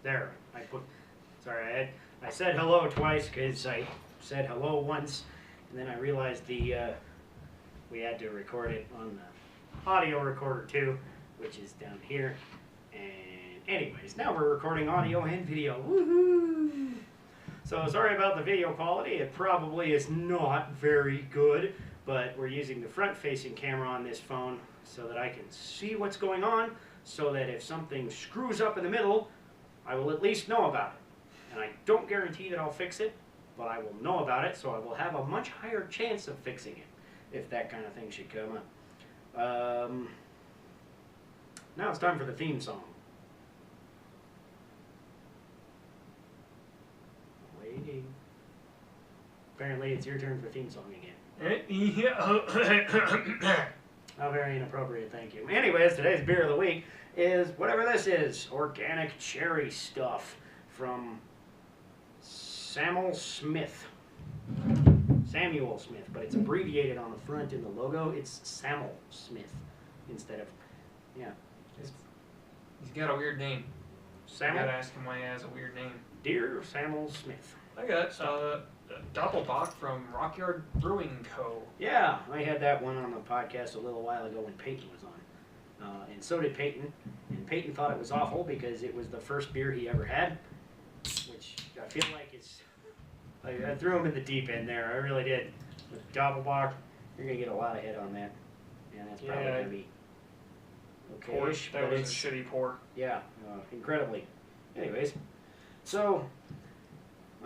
There. Sorry, I said hello twice because I said hello once, and then I realized we had to record it on the audio recorder too, which is down here. And anyways, now we're recording audio and video. Woohoo! So sorry about the video quality. It probably is not very good, but we're using the front-facing camera on this phone so that I can see what's going on, so that if something screws up in the middle, I will at least know about it. And I don't guarantee that I'll fix it, but I will know about it, so I will have a much higher chance of fixing it if that kind of thing should come up. Now it's time for the theme song. Waiting. Apparently it's your turn for theme song again. How very inappropriate, thank you. Anyways, today's beer of the week is whatever this is. Organic cherry stuff from Samuel Smith, but it's abbreviated on the front in the logo. It's Samuel Smith instead of, yeah. He's got a weird name. Samuel? I gotta ask him why he has a weird name. Dear Samuel Smith. I got Doppelbock from Rockyard Brewing Co. Yeah, I had that one on the podcast a little while ago when Peyton was on. And so did Peyton. And Peyton thought it was awful because it was the first beer he ever had, which I feel like it's... I threw him in the deep end there. I really did. With Doppelbock, you're going to get a lot of head on that. And that's probably going to be okay-ish. That was a shitty pour. Yeah, incredibly. Anyways, so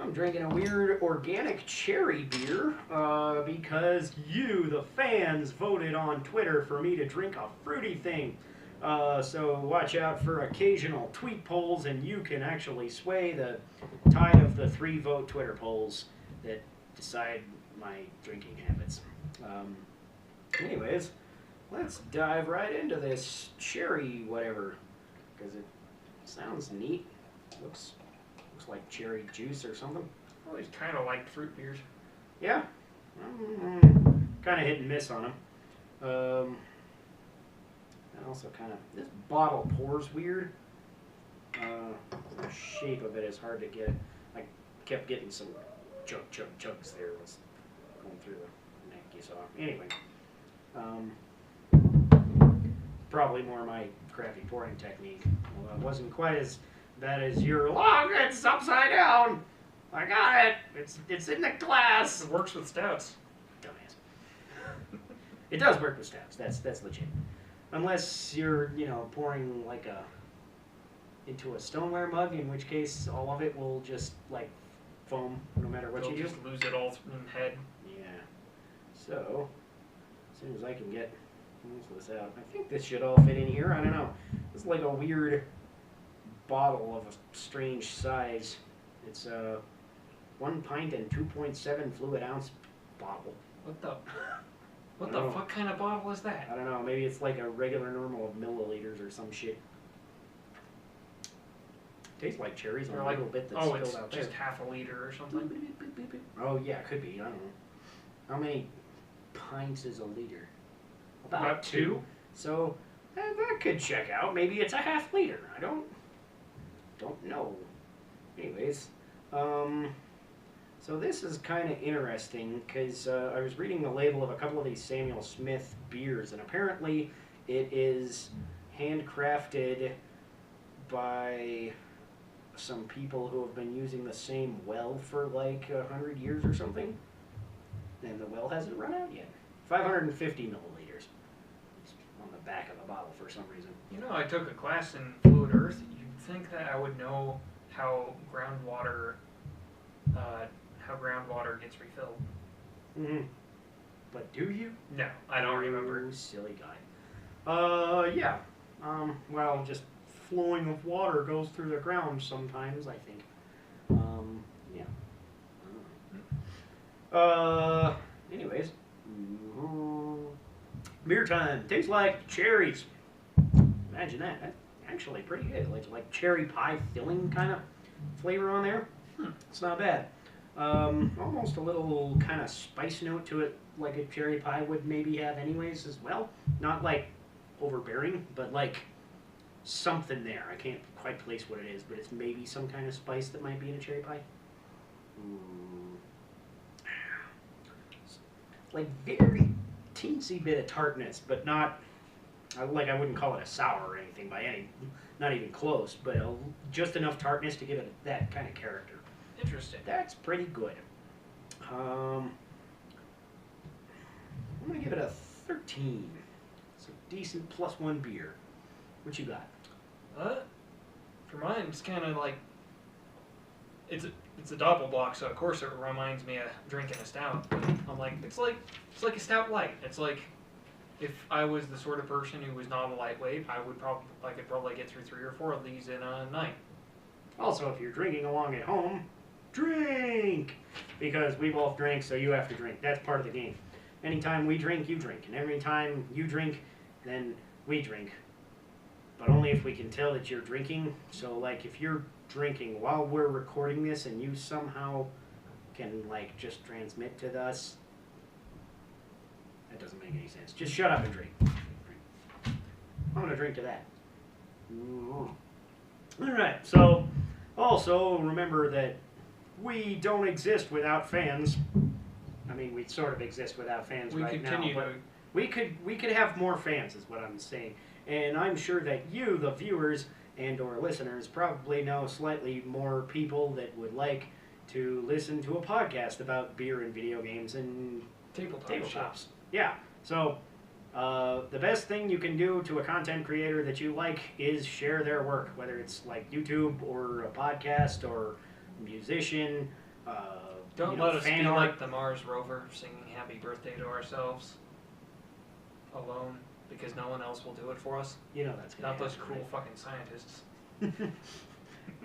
I'm drinking a weird organic cherry beer because you, the fans, voted on Twitter for me to drink a fruity thing. So watch out for occasional tweet polls, and you can actually sway the tide of the 3-vote Twitter polls that decide my drinking habits. Anyways, let's dive right into this cherry whatever, because it sounds neat. Looks like cherry juice or something. I always kind of liked fruit beers. Yeah, kind of hit and miss on them. And also kind of, this bottle pours weird. The shape of it is hard to get. I kept getting some chugs there. It was going through the neck you saw. Anyway, probably more my crappy pouring technique. Although it wasn't quite as bad as your, look, it's upside down. I got it. It's in the glass. It works with stouts. Dumbass. It does work with stouts. That's legit. Unless you're, pouring like into a stoneware mug, in which case all of it will just like foam no matter what you do. You'll just lose it all in head. Yeah. So, as soon as I can get most of this out, I think this should all fit in here. I don't know. It's like a weird bottle of a strange size. It's 1 pint and 2.7 fluid ounce bottle. What the fuck kind of bottle is that? I don't know. Maybe it's like a regular normal of milliliters or some shit. Tastes like cherries on a little bit that's spilled out there. Just half a liter or something? Oh, yeah, could be. I don't know. How many pints is a liter? About 2. So, that could check out. Maybe it's a half liter. I don't know. Anyways, so this is kind of interesting because I was reading the label of a couple of these Samuel Smith beers, and apparently it is handcrafted by some people who have been using the same well for like 100 years or something, and the well hasn't run out yet. 550 milliliters. It's on the back of the bottle for some reason. I took a class in Fluid Earth. You'd think that I would know how groundwater gets refilled. Mm-hmm. But do you? No, I don't remember. You silly guy. Yeah. Well, just flowing of water goes through the ground sometimes, I think. Yeah. Anyways. Beer time. Tastes like cherries. Imagine that. That's actually pretty good. Like cherry pie filling kind of flavor on there. It's not bad. Almost a little kind of spice note to it, like a cherry pie would maybe have anyways as well. Not like overbearing, but like something there. I can't quite place what it is, but it's maybe some kind of spice that might be in a cherry pie. Like very teensy bit of tartness, but not like I wouldn't call it a sour or anything by any, not even close, but just enough tartness to give it that kind of character. Interesting. That's pretty good. I'm gonna give it a 13. It's a decent +1 beer. What you got? For mine, it's kind of like it's a doppelbock, so of course it reminds me of drinking a stout. But I'm like, it's like a stout light. It's like if I was the sort of person who was not a lightweight, I could probably get through 3 or 4 of these in a night. Also, if you're drinking along at home, drink! Because we both drink, so you have to drink. That's part of the game. Anytime we drink, you drink. And every time you drink, then we drink. But only if we can tell that you're drinking. So, like, if you're drinking while we're recording this and you somehow can, like, just transmit to us, that doesn't make any sense. Just shut up and drink. I'm going to drink to that. Alright, so also remember that we don't exist without fans. I mean, we sort of exist without fans right now, but we could have more fans, is what I'm saying. And I'm sure that you, the viewers and or listeners, probably know slightly more people that would like to listen to a podcast about beer and video games and tabletops. Yeah. So the best thing you can do to a content creator that you like is share their work, whether it's like YouTube or a podcast or musician. Don't let us be like the Mars rover singing happy birthday to ourselves alone, because no one else will do it for us. You know that's not those cruel fucking scientists.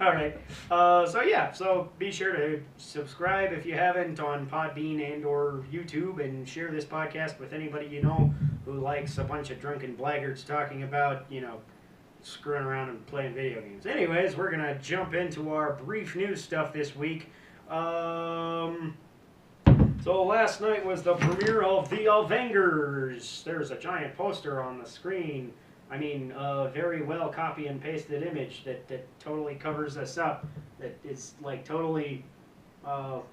Alright, so be sure to subscribe if you haven't on Podbean and or YouTube, and share this podcast with anybody you know who likes a bunch of drunken blackguards talking about, screwing around and playing video games. Anyways, we're gonna jump into our brief news stuff this week. So last night was the premiere of The Avengers. There's a giant poster on the screen. I mean, a very well copy and pasted image that totally covers us up. That is like totally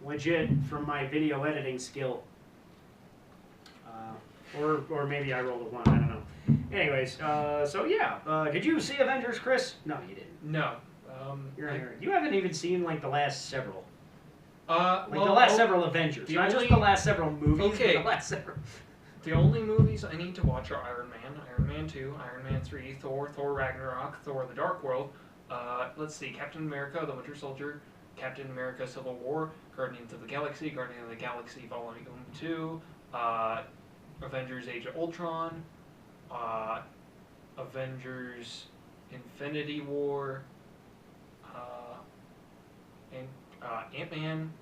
legit from my video editing skill. Or maybe I rolled a 1, I don't know. Anyways, did you see Avengers, Chris? No, you didn't. No. You haven't even seen like the last several. The well, last several Avengers, not just the last several movies, okay. but the last several. The only movies I need to watch are Iron Man, Iron Man 2, Iron Man 3, Thor, Thor Ragnarok, Thor the Dark World, let's see, Captain America, the Winter Soldier, Captain America Civil War, Guardians of the Galaxy, Guardians of the Galaxy Volume 2, Avengers Age of Ultron, Avengers Infinity War, and Ant-Man,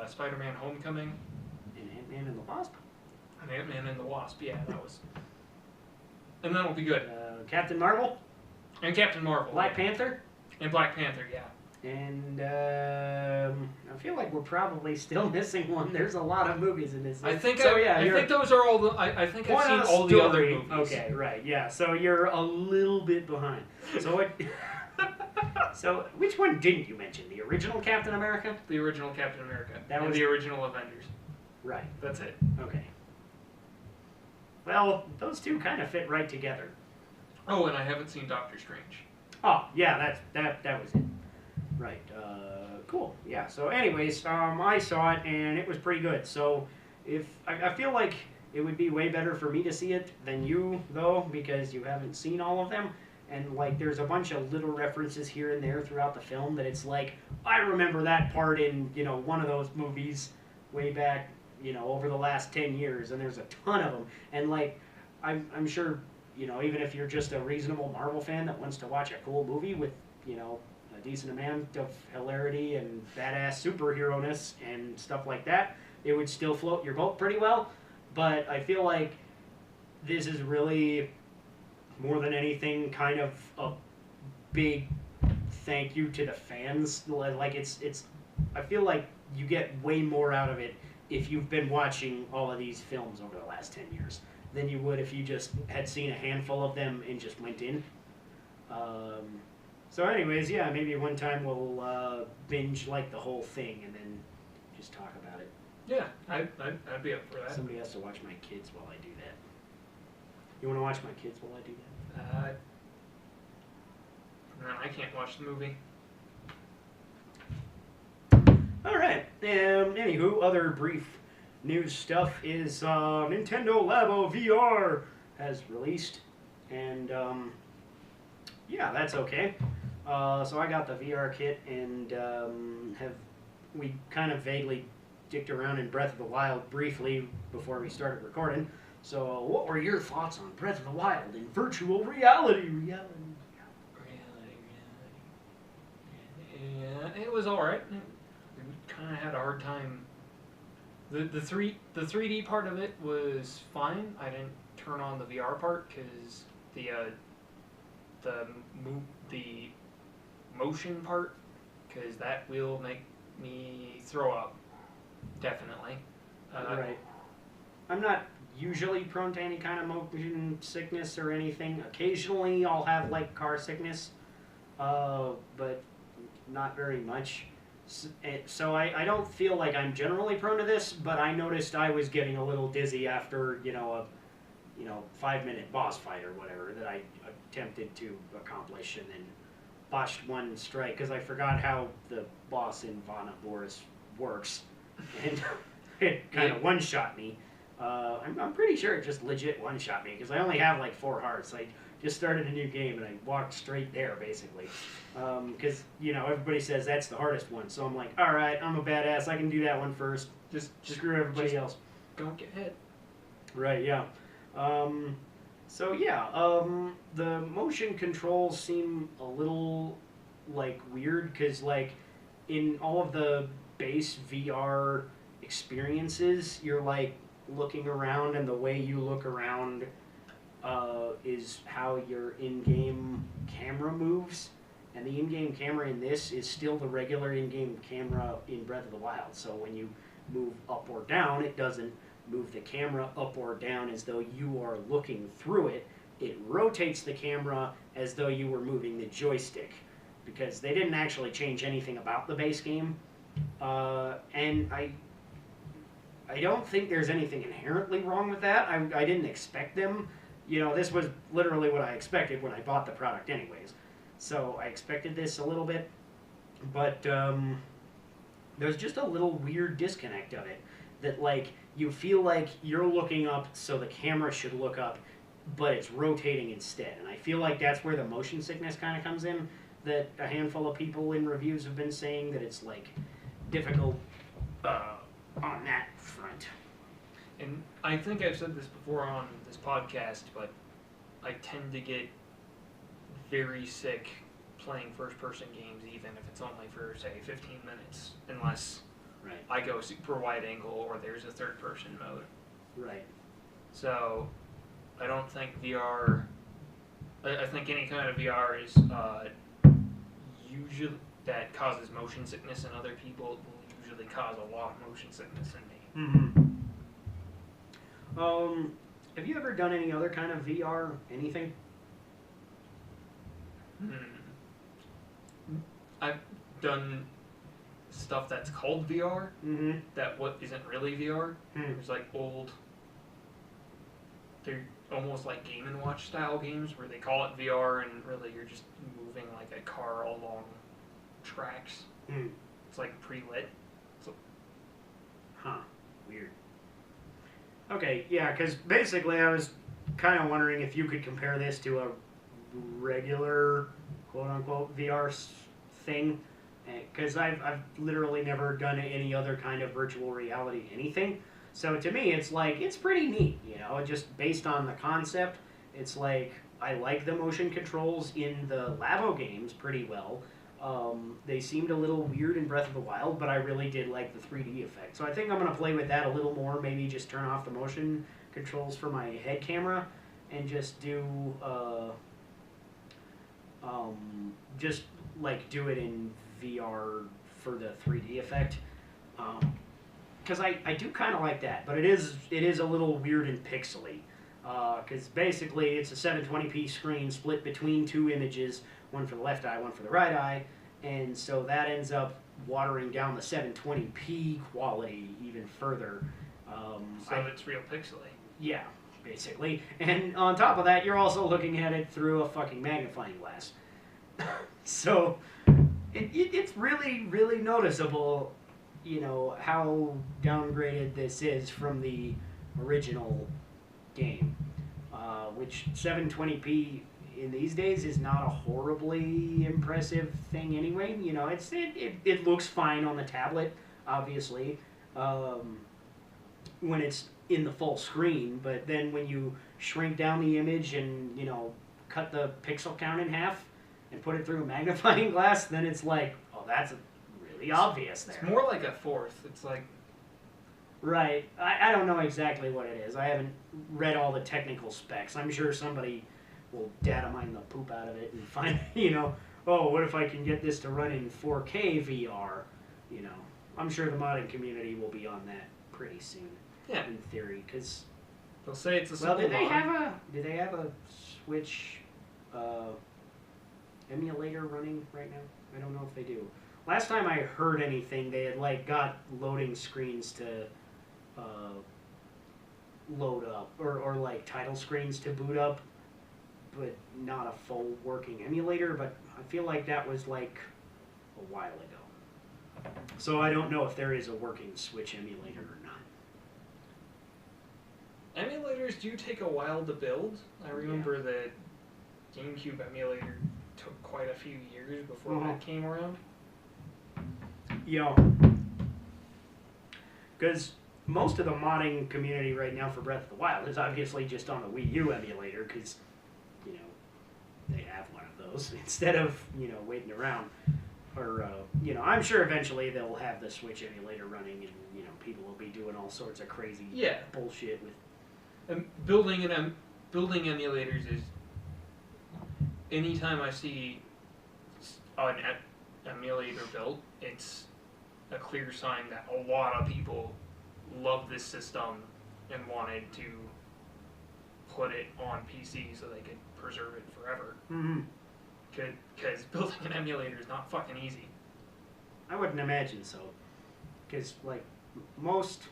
Spider-Man Homecoming. And Ant-Man and the Wasp. And Ant-Man and the Wasp, yeah, that was. And that'll be good. Captain Marvel. And Captain Marvel. Black Panther. And Black Panther, yeah. And I feel like we're probably still missing one. There's a lot of movies in this. I think those are all the. I think I've seen all the other movies. Okay, right, yeah. So you're a little bit behind. So what? So which one didn't you mention? The original Captain America? The original Captain America. That was the original Avengers. Right. That's it. Okay. Well, those two kind of fit right together. Oh, and I haven't seen Doctor Strange. Oh, yeah, that was it. Right. Cool. Yeah. So, anyways, I saw it and it was pretty good. So, I feel like it would be way better for me to see it than you, though, because you haven't seen all of them. And like, there's a bunch of little references here and there throughout the film that it's like, I remember that part in one of those movies way back, over the last 10 years, and there's a ton of them. And like, I'm sure, even if you're just a reasonable Marvel fan that wants to watch a cool movie with, a decent amount of hilarity and badass superhero-ness and stuff like that, it would still float your boat pretty well. But I feel like this is really, more than anything, kind of a big thank you to the fans. Like, it's I feel like you get way more out of it if you've been watching all of these films over the last 10 years than you would if you just had seen a handful of them and just went in. So anyways, yeah, maybe one time we'll binge like the whole thing and then just talk about it. Yeah, I'd be up for that. Somebody has to watch my kids while I do that. You want to watch my kids while I do that? No, I can't watch the movie. Alright, anywho, other brief news stuff is Nintendo Labo VR has released, and yeah, that's okay. So I got the VR kit, and we kind of vaguely dicked around in Breath of the Wild briefly before we started recording. So what were your thoughts on Breath of the Wild in virtual reality? Yeah, it was alright. Kind of had a hard time. The 3D part of it was fine. I didn't turn on the VR part because the motion part, because that will make me throw up. Definitely. Right. I'm not usually prone to any kind of motion sickness or anything. Occasionally I'll have like car sickness, but not very much. So I don't feel like I'm generally prone to this, but I noticed I was getting a little dizzy after, a 5-minute boss fight or whatever that I attempted to accomplish and then botched one strike because I forgot how the boss in Vana Boris works, and it kind of one-shot me. I'm pretty sure it just legit one-shot me because I only have like 4 hearts. I just started a new game and I walked straight there basically, because everybody says that's the hardest one, so I'm like, all right, I'm a badass, I can do that one first. Just screw everybody else. Don't get hit. Right, yeah. So yeah, the motion controls seem a little like weird because like in all of the base VR experiences, you're like looking around, and the way you look around is how your in-game camera moves, and the in-game camera in this is still the regular in-game camera in Breath of the Wild. So when you move up or down, it doesn't move the camera up or down as though you are looking through it. It rotates the camera as though you were moving the joystick, because they didn't actually change anything about the base game, and I don't think there's anything inherently wrong with that. I didn't expect them. This was literally what I expected when I bought the product anyways. So I expected this a little bit, but there's just a little weird disconnect of it. That like, you feel like you're looking up, so the camera should look up, but it's rotating instead. And I feel like that's where the motion sickness kind of comes in, that a handful of people in reviews have been saying that it's like difficult on that front. And I think I've said this before on this podcast, but I tend to get very sick playing first-person games, even if it's only for, say, 15 minutes, unless I go super wide angle or there's a third-person mode. Right. So I don't think VR... I think any kind of VR is usually that causes motion sickness in other people will usually cause a lot of motion sickness in me. Mm-hmm. Have you ever done any other kind of VR anything? I've done stuff that's called VR, that what isn't really VR. There's like old, they're almost like Game & Watch style games where they call it VR and really you're just moving like a car along tracks. It's like pre-lit. So, weird. Okay, yeah, because basically I was kind of wondering if you could compare this to a regular quote-unquote VR thing, because I've literally never done any other kind of virtual reality anything. So to me, it's like, it's pretty neat, just based on the concept. It's like, I like the motion controls in the Labo games pretty well. They seemed a little weird in Breath of the Wild, but I really did like the 3D effect. So I think I'm going to play with that a little more, maybe just turn off the motion controls for my head camera and just do, just like do it in VR for the 3D effect. Because I do kind of like that, but it is a little weird and pixely. Because basically it's a 720p screen split between two images, one for the left eye, one for the right eye, and so that ends up watering down the 720p quality even further. It's real pixely. Yeah, basically. And on top of that, you're also looking at it through a fucking magnifying glass. So it's really, really noticeable, you know, how downgraded this is from the original game. Which 720p in these days is not a horribly impressive thing anyway. You know, it looks fine on the tablet, obviously, when it's in the full screen, but then when you shrink down the image and, you know, cut the pixel count in half and put it through a magnifying glass, then it's like, oh, that's really obvious there. It's more like a fourth. It's like... Right. I don't know exactly what it is. I haven't read all the technical specs. I'm sure somebody will data mine the poop out of it and find, you know, oh, what if I can get this to run in 4K VR? You know, I'm sure the modding community will be on that pretty soon. Yeah. In theory, because they'll say it's a simple did they have a Switch emulator running right now? I don't know if they do. Last time I heard anything, they had like got loading screens to load up, or like title screens to boot up, but not a full working emulator. But I feel like that was like a while ago. So I don't know if there is a working Switch emulator or not. Emulators do take a while to build. I remember the GameCube emulator took quite a few years before that came around. Yeah. Because most of the modding community right now for Breath of the Wild is obviously just on the Wii U emulator, because, you know, they have one of those instead of, you know, waiting around. Or, you know, I'm sure eventually they'll have the Switch emulator running and, you know, people will be doing all sorts of crazy bullshit with... Building emulators is... Anytime I see an emulator built, it's a clear sign that a lot of people love this system and wanted to put it on PC so they could preserve it forever. Mm-hmm. Because building an emulator is not fucking easy. I wouldn't imagine so. Because, like, most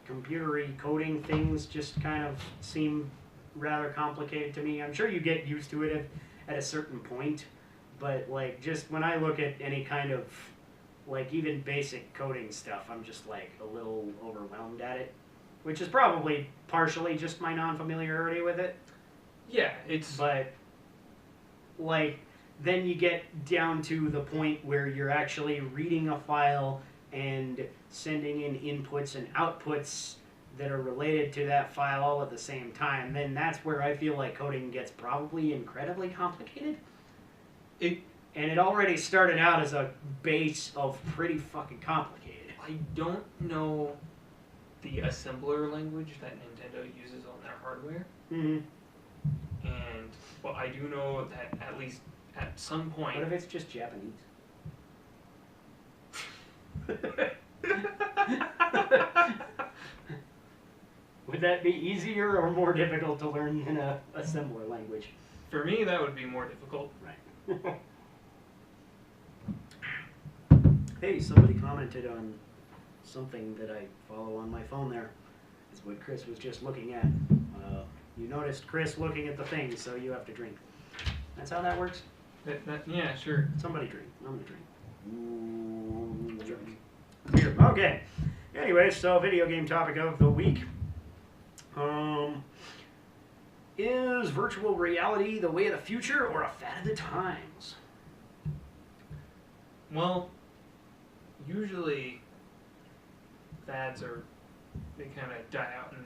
computery coding things just kind of seem rather complicated to me. I'm sure you get used to it at a certain point, but, like, just when I look at any kind of, like, even basic coding stuff, I'm just, like, a little overwhelmed at it, which is probably partially just my non-familiarity with it. Yeah, it's... But, like, then you get down to the point where you're actually reading a file and sending in inputs and outputs that are related to that file all at the same time. Then that's where I feel like coding gets probably incredibly complicated. And it already started out as a base of pretty fucking complicated. I don't know the assembler language that Nintendo uses on their hardware. Mm-hmm. But I do know that at least at some point... What if it's just Japanese? Would that be easier or more difficult to learn in a assembler language? For me, that would be more difficult. Right. Hey, somebody commented on something that I follow on my phone there. Is what Chris was just looking at. You noticed Chris looking at the thing, so you have to drink. That's how that works? Yeah, sure. Somebody drink. I'm gonna drink. Beer. Okay. Anyway, so video game topic of the week. Is virtual reality the way of the future or a fad of the times? Well, usually fads they kind of die out in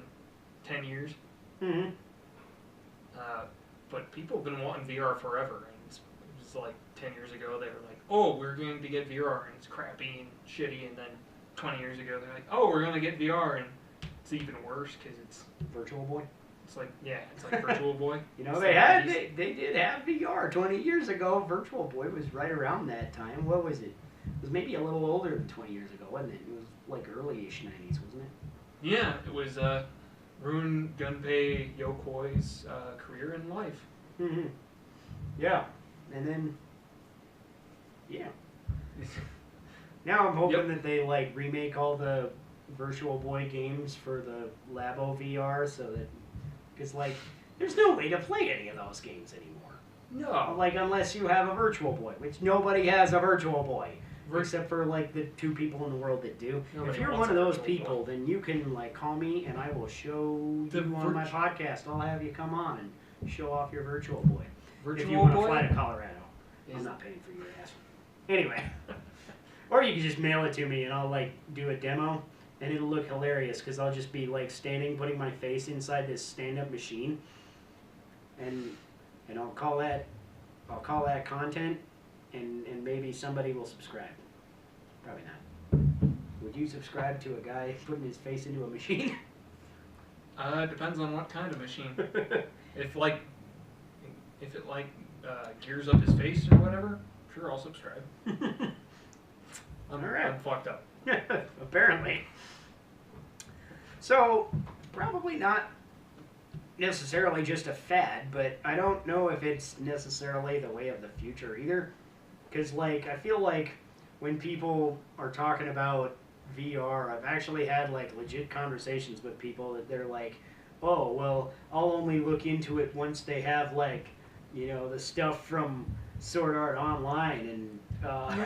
10 years. Mm-hmm. But people have been wanting VR forever. And it's like 10 years ago, they were like, oh, we're going to get VR, and it's crappy and shitty. And then 20 years ago, they're like, oh, we're going to get VR, and it's even worse because it's... Virtual Boy? It's like, yeah, it's like Virtual Boy. You know, they did have VR 20 years ago. Virtual Boy was right around that time. What was it? It was maybe a little older than 20 years ago, wasn't it? It was like early-ish 90s, wasn't it? Yeah, it was ruin Gunpei Yokoi's career in life. Mm-hmm. Yeah, and then yeah. Now I'm hoping that they like remake all the Virtual Boy games for the Labo VR, so that because like there's no way to play any of those games anymore. No. Like unless you have a Virtual Boy, which nobody has a Virtual Boy. Except for like the 2 people in the world that do. Nobody if you're wants one of a those Virtual people, Boy. then you can like call me and I will show you on my podcast. I'll have you come on and show off your Virtual Boy. Virtual if you want to Boy fly to Colorado. I'm not paying for your ass. Anyway. Or you can just mail it to me and I'll like do a demo and it'll look hilarious because I'll just be like standing, putting my face inside this stand-up machine and I'll call that content and maybe somebody will subscribe. Probably not. Would you subscribe to a guy putting his face into a machine? Depends on what kind of machine. if it gears up his face or whatever, sure, I'll subscribe. I'm fucked up. Apparently. So, probably not necessarily just a fad, but I don't know if it's necessarily the way of the future either. Because, like, I feel like when people are talking about VR, I've actually had, like, legit conversations with people that they're like, oh, well, I'll only look into it once they have, like, you know, the stuff from Sword Art Online and...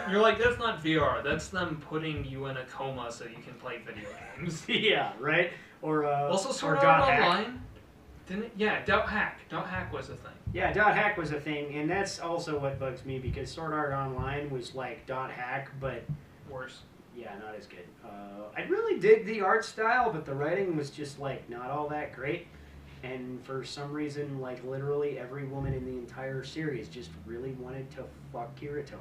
You're like, that's not VR. That's them putting you in a coma so you can play video games. Yeah, right? Or, also, Sword or Art .hack. Online... Didn't it? Yeah, .hack. .hack was a thing. Yeah, .hack was a thing, and that's also what bugs me, because Sword Art Online was like .hack, but... Worse. Yeah, not as good. I really dig the art style, but the writing was just, like, not all that great. And for some reason, like, literally every woman in the entire series just really wanted to fuck Kirito.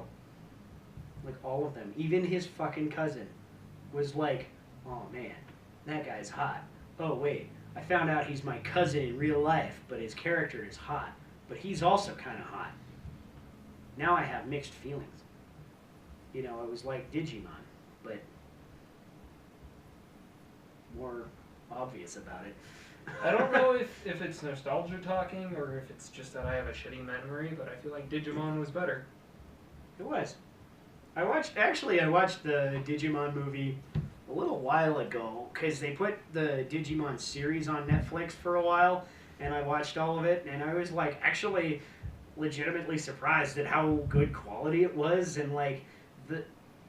Like, all of them. Even his fucking cousin was like, oh, man, that guy's hot. Oh, wait, I found out he's my cousin in real life, but his character is hot. But he's also kind of hot. Now I have mixed feelings. You know, it was like Digimon, but more obvious about it. I don't know if it's nostalgia talking or if it's just that I have a shitty memory, but I feel like Digimon was better. It was. I watched the Digimon movie a little while ago because they put the Digimon series on Netflix for a while, and I watched all of it, and I was like actually legitimately surprised at how good quality it was, and like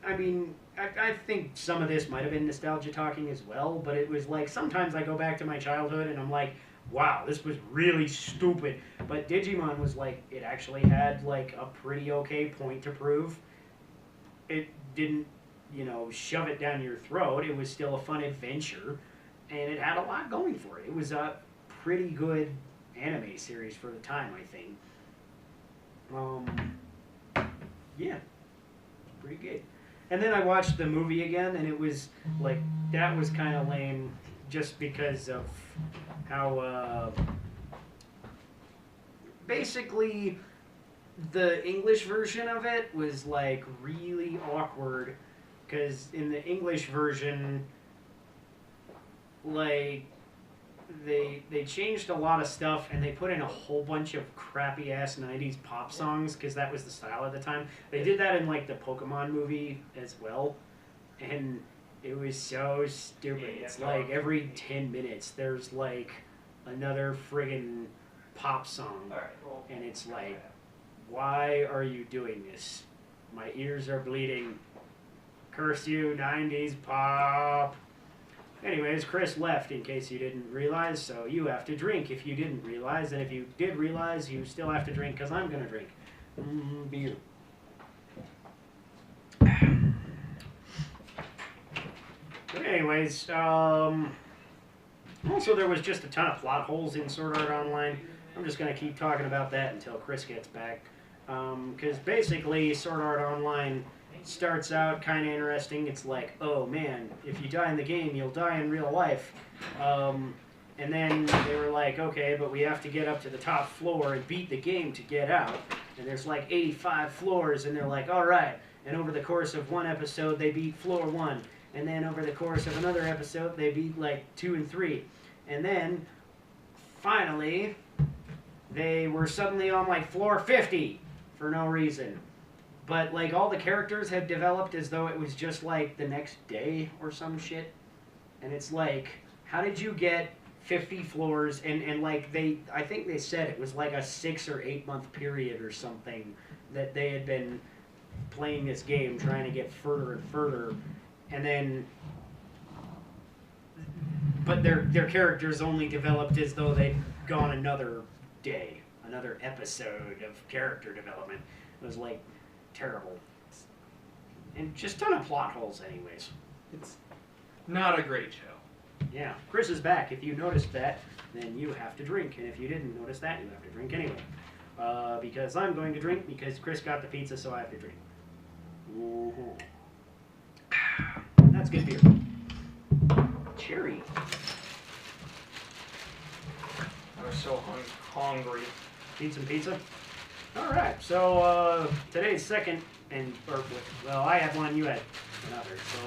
I think some of this might have been nostalgia talking as well, but it was like sometimes I go back to my childhood and I'm like, wow, this was really stupid. But Digimon was like, it actually had like a pretty okay point to prove. It didn't, you know, shove it down your throat. It was still a fun adventure, and it had a lot going for it. It was a pretty good anime series for the time, I think. Yeah, pretty good. And then I watched the movie again, and it was like, that was kind of lame just because of how basically the English version of it was like really awkward, because in the English version, like they changed a lot of stuff, and they put in a whole bunch of crappy ass 90s pop songs because that was the style at the time. They did that in like the Pokemon movie as well, and it was so stupid. It's like every 10 minutes there's like another friggin' pop song, and it's like, why are you doing this? My ears are bleeding. Curse you, 90s pop. Anyways, Chris left in case you didn't realize, so you have to drink if you didn't realize, and if you did realize, you still have to drink because I'm going to drink beer. But anyways, also there was just a ton of plot holes in Sword Art Online. I'm just going to keep talking about that until Chris gets back. Because basically, Sword Art Online starts out kind of interesting. It's like, oh man, if you die in the game, you'll die in real life. And then they were like, okay, but we have to get up to the top floor and beat the game to get out. And there's like 85 floors, and they're like, all right. And over the course of one episode, they beat floor 1. And then over the course of another episode, they beat like 2 and 3. And then, finally, they were suddenly on like floor 50 for no reason. But like all the characters had developed as though it was just like the next day or some shit. And it's like, how did you get 50 floors? And like I think they said it was like a 6 or 8 month period or something that they had been playing this game, trying to get further and further. And then, but their characters only developed as though they'd gone another day, another episode of character development. It was like terrible. And just a ton of plot holes anyways. It's not a great show. Yeah, Chris is back. If you noticed that, then you have to drink. And if you didn't notice that, you have to drink anyway. Because I'm going to drink because Chris got the pizza, so I have to drink. That's good beer. Cherry. I was so hungry. Need some pizza? Alright, so today's second, well, I had one, you had another. So,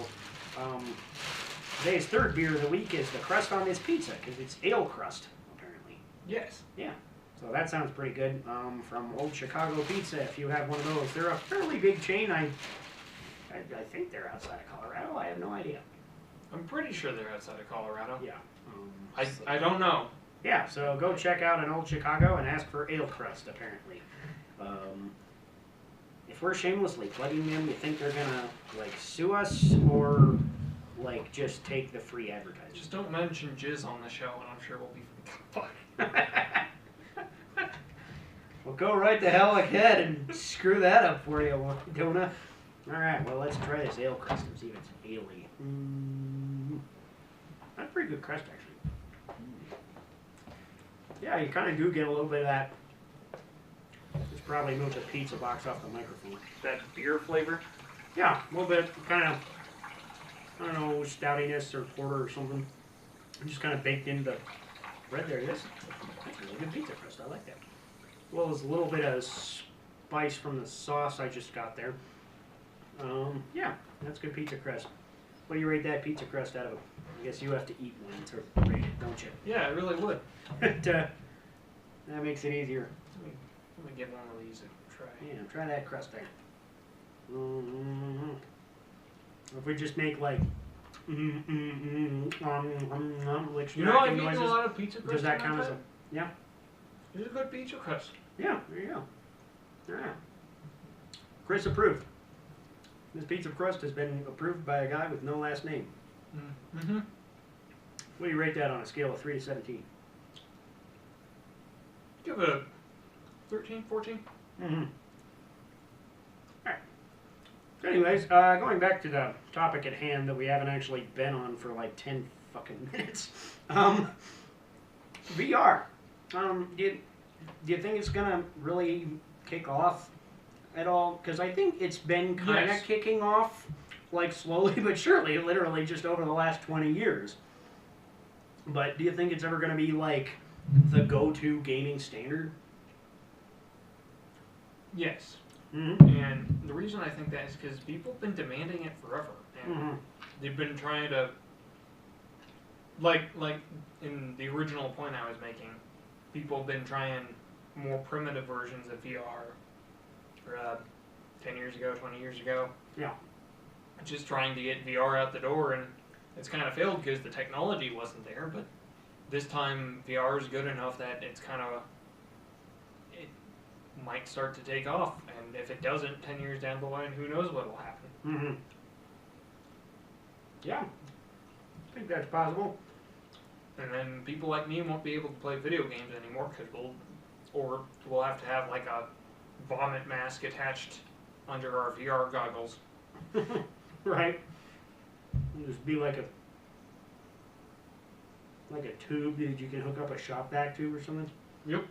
today's third beer of the week is the crust on this pizza, because it's ale crust, apparently. Yes. Yeah. So that sounds pretty good. From Old Chicago Pizza, if you have one of those. They're a fairly big chain. I think they're outside of Colorado. I have no idea. I'm pretty sure they're outside of Colorado. Yeah. I don't know. Yeah, so go check out an Old Chicago and ask for ale crust, apparently. If we're shamelessly plugging them, you think they're gonna, like, sue us or, like, just take the free advertising? Just don't mention jizz on the show and I'm sure we'll be fine. Well, go right the hell ahead and screw that up for you, Dona. Alright, well, let's try this ale crust and see if it's ale-y. That's pretty good crust, actually. Yeah, you kind of do get a little bit of that. Just probably move the pizza box off the microphone. That beer flavor? Yeah, a little bit, kind of, I don't know, stoutiness or porter or something. Just kind of baked into the bread there. That's really good pizza crust. I like that. Well, there's a little bit of spice from the sauce I just got there. Yeah, that's good pizza crust. What do you rate that pizza crust out of? I guess you have to eat one to rate it, don't you? Yeah, I really would. That makes it easier. Let me give one of these a try. Yeah, try that crust there. If we just make like like You know, I've smacking eaten noises, a lot of pizza crust. does that count as a? Yeah. It's a good pizza crust. Yeah, there you go. Alright. Chris approved. This pizza crust has been approved by a guy with no last name. Mm-hmm. What do you rate that on a scale of 3 to 17? Give it a 13, 14. Mm-hmm. Alright. Anyways, going back to the topic at hand that we haven't actually been on for like 10 fucking minutes. VR. Do you think it's gonna really kick off at all? Because I think it's been kind of kicking off, like slowly but surely, literally just over the last 20 years. But do you think it's ever gonna be like the go-to gaming standard? Yes. Mm-hmm. And the reason I think that is because people have been demanding it forever. And they've been trying to, like in the original point I was making, people have been trying more primitive versions of VR 10 years ago, 20 years ago. Yeah. Just trying to get VR out the door, and it's kind of failed because the technology wasn't there, but this time VR is good enough that it's kind of, it might start to take off, and if it doesn't, 10 years down the line, who knows what will happen. Mm-hmm. Yeah. I think that's possible. And then people like me won't be able to play video games anymore because we'll have to have like a vomit mask attached under our VR goggles. Right. It'll just be like a tube that you can hook up a shop vac to or something. Yep.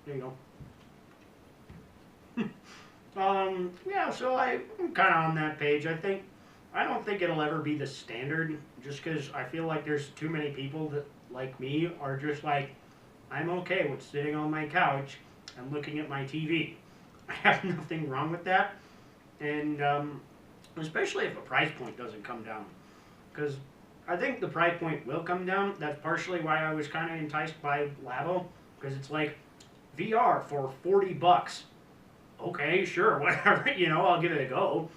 There you go. Yeah, so I'm kind of on that page. I don't think it'll ever be the standard, just because I feel like there's too many people that, like me, are just like, I'm okay with sitting on my couch and looking at my TV. I have nothing wrong with that, and especially if the price point doesn't come down, because I think the price point will come down. That's partially why I was kind of enticed by Labo, because it's like VR for $40. Okay, sure, whatever. I'll give it a go.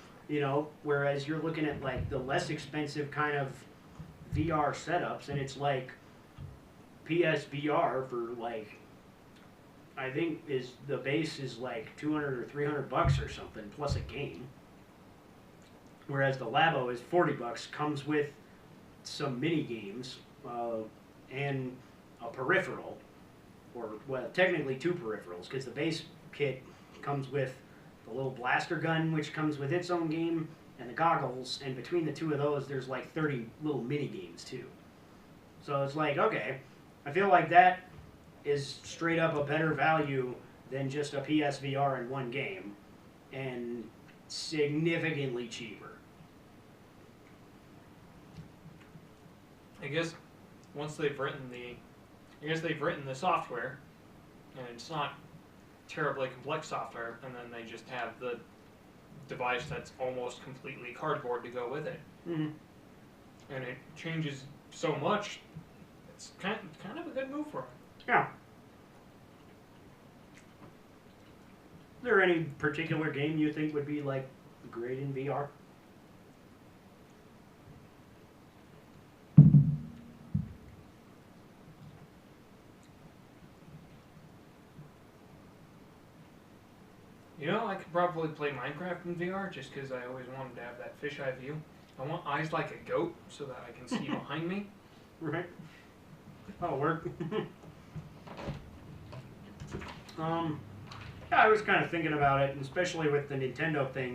Whereas you're looking at like the less expensive kind of VR setups, and it's like PSVR for like I think is the base is like 200 or $300 or something plus a game. Whereas the Labo is $40, comes with some mini games and a peripheral, or well, technically two peripherals, because the base kit comes with the little blaster gun, which comes with its own game, and the goggles. And between the two of those, there's like 30 little mini games too. So it's like, okay, I feel like that is straight up a better value than just a PSVR in one game, and significantly cheaper. I guess once they've written the software, and it's not terribly complex software, and then they just have the device that's almost completely cardboard to go with it, Mm-hmm. and it changes so much. It's kind of a good move for them. Yeah. Is there any particular game you think would be like great in VR? I could probably play Minecraft in VR just because I always wanted to have that fisheye view. I want eyes like a goat so that I can see behind me. Right. That'll work. Yeah, I was kind of thinking about it, and especially with the Nintendo thing.